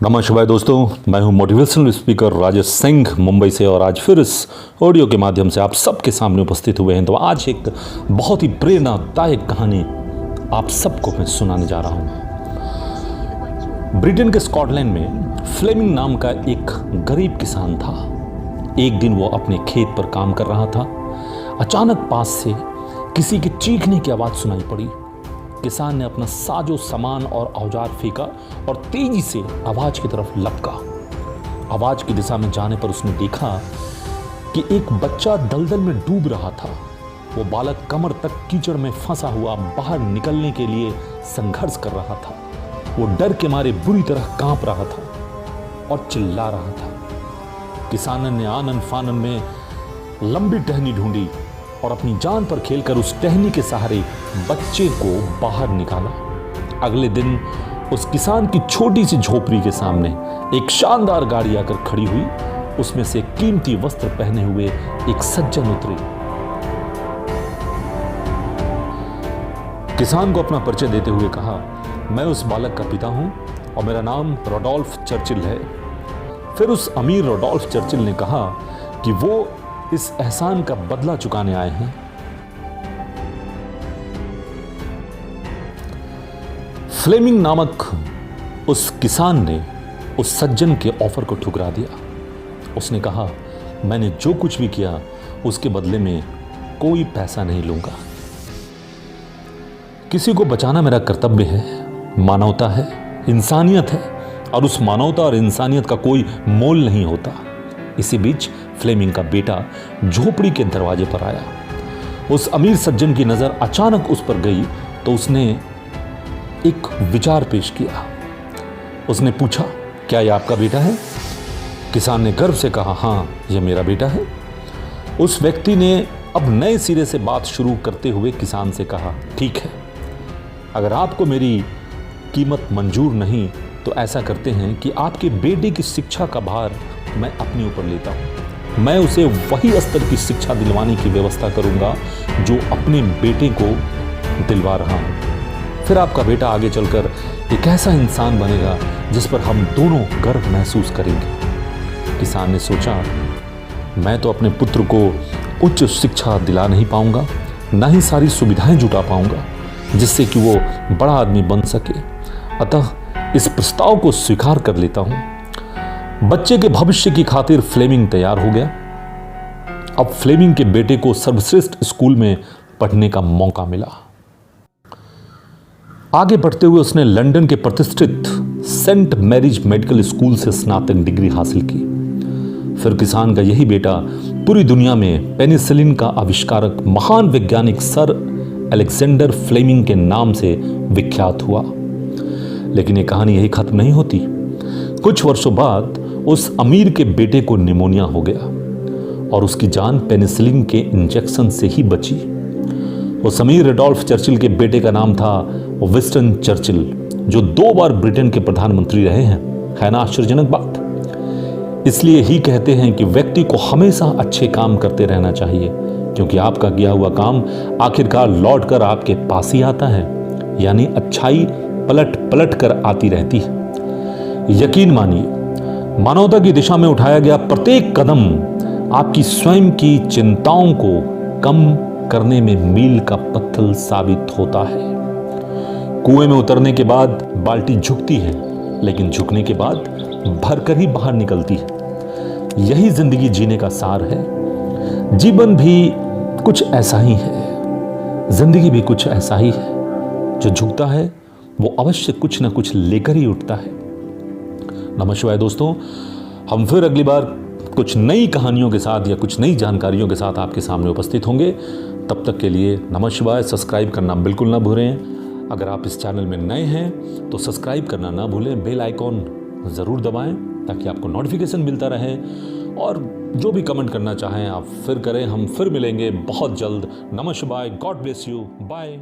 नमस्कार दोस्तों, मैं हूं मोटिवेशनल स्पीकर राजेश सिंह मुंबई से और आज फिर इस ऑडियो के माध्यम से आप सबके सामने उपस्थित हुए हैं। तो आज एक बहुत ही प्रेरणादायक कहानी आप सबको मैं सुनाने जा रहा हूं। ब्रिटेन के स्कॉटलैंड में फ्लेमिंग नाम का एक गरीब किसान था। एक दिन वो अपने खेत पर काम कर रहा था। अचानक पास से किसी के चीखने की आवाज़ सुनाई पड़ी। किसान ने अपना साजो सामान और औजार फेंका और तेजी से आवाज की तरफ लपका। आवाज की दिशा में जाने पर उसने देखा कि एक बच्चा दलदल में डूब रहा था। वो बालक कमर तक कीचड़ में फंसा हुआ बाहर निकलने के लिए संघर्ष कर रहा था। वो डर के मारे बुरी तरह कांप रहा था और चिल्ला रहा था। किसान ने आनन फानन में लंबी टहनी ढूंढी और अपनी जान पर खेलकर उस टहनी के सहारे बच्चे को बाहर निकाला। अगले दिन उस किसान की छोटी सी झोपड़ी के सामने एक शानदार गाड़ी आकर खड़ी हुई। उसमें से कीमती वस्त्र पहने हुए एक सज्जन उतरे। किसान को अपना परिचय देते हुए कहा, मैं उस बालक का पिता हूं और मेरा नाम रोडोल्फ चर्चिल है। फिर उस अमीर रोडोल्फ चर्चिल ने कहा कि वो इस एहसान का बदला चुकाने आए हैं। फ्लेमिंग नामक उस किसान ने उस सज्जन के ऑफर को ठुकरा दिया। उसने कहा, मैंने जो कुछ भी किया उसके बदले में कोई पैसा नहीं लूंगा। किसी को बचाना मेरा कर्तव्य है, मानवता है, इंसानियत है और उस मानवता और इंसानियत का कोई मोल नहीं होता। इसी बीच फ्लेमिंग का बेटा झोपड़ी के दरवाजे पर आया। उस अमीर सज्जन की नजर अचानक उस पर गई तो उसने एक विचार पेश किया। उसने पूछा, क्या यह आपका बेटा है? किसान ने गर्व से कहा, हाँ, यह मेरा बेटा है। उस व्यक्ति ने अब नए सिरे से बात शुरू करते हुए किसान से कहा, ठीक है, अगर आपको मेरी कीमत मंजूर नहीं तो ऐसा करते हैं कि आपके बेटे की शिक्षा का भार मैं अपने ऊपर लेता हूं। मैं उसे वही स्तर की शिक्षा दिलवाने की व्यवस्था करूंगा जो अपने बेटे को दिलवा रहा हूं। फिर आपका बेटा आगे चलकर एक ऐसा इंसान बनेगा जिस पर हम दोनों गर्व महसूस करेंगे। किसान ने सोचा, मैं तो अपने पुत्र को उच्च शिक्षा दिला नहीं पाऊंगा, ना ही सारी सुविधाएं जुटा पाऊंगा जिससे कि वो बड़ा आदमी बन सके। अतः इस प्रस्ताव को स्वीकार कर लेता हूं। बच्चे के भविष्य की खातिर फ्लेमिंग तैयार हो गया। अब फ्लेमिंग के बेटे को सर्वश्रेष्ठ स्कूल में पढ़ने का मौका मिला। आगे बढ़ते हुए उसने लंदन के प्रतिष्ठित सेंट मैरीज मेडिकल स्कूल से स्नातक डिग्री हासिल की। फिर किसान का यही बेटा पूरी दुनिया में पेनिसिलिन का आविष्कारक महान वैज्ञानिक सर अलेक्जेंडर फ्लेमिंग के नाम से विख्यात हुआ। लेकिन यह कहानी यही खत्म नहीं होती। कुछ वर्षों बाद उस अमीर के बेटे को निमोनिया हो गया और उसकी जान पेनिसिलिन के इंजेक्शन से ही बची। उस अमीर रोडोल्फ चर्चिल के बेटे का नाम था विंस्टन चर्चिल, जो 2 बार ब्रिटेन के प्रधानमंत्री रहे हैं। है ना आश्चर्यजनक बात? इसलिए ही कहते हैं कि व्यक्ति को हमेशा अच्छे काम करते रहना चाहिए, क्योंकि आपका किया हुआ काम आखिरकार लौट कर आपके पास ही आता है। यानी अच्छाई पलट पलट कर आती रहती है। यकीन मानिए, मानवता की दिशा में उठाया गया प्रत्येक कदम आपकी स्वयं की चिंताओं को कम करने में मील का पत्थर साबित होता है। कुएं में उतरने के बाद बाल्टी झुकती है, लेकिन झुकने के बाद भरकर ही बाहर निकलती है। यही जिंदगी जीने का सार है। जीवन भी कुछ ऐसा ही है, जिंदगी भी कुछ ऐसा ही है। जो झुकता है वो अवश्य कुछ ना कुछ लेकर ही उठता है। नमस्कार दोस्तों, हम फिर अगली बार कुछ नई कहानियों के साथ या कुछ नई जानकारियों के साथ आपके सामने उपस्थित होंगे। तब तक के लिए नमस्कार। सब्सक्राइब करना बिल्कुल ना भूलें। अगर आप इस चैनल में नए हैं तो सब्सक्राइब करना ना भूलें, बेल आइकॉन ज़रूर दबाएं ताकि आपको नोटिफिकेशन मिलता रहे। और जो भी कमेंट करना चाहें आप फिर करें। हम फिर मिलेंगे बहुत जल्द। नमस्कार, गॉड ब्लेस यू, बाय।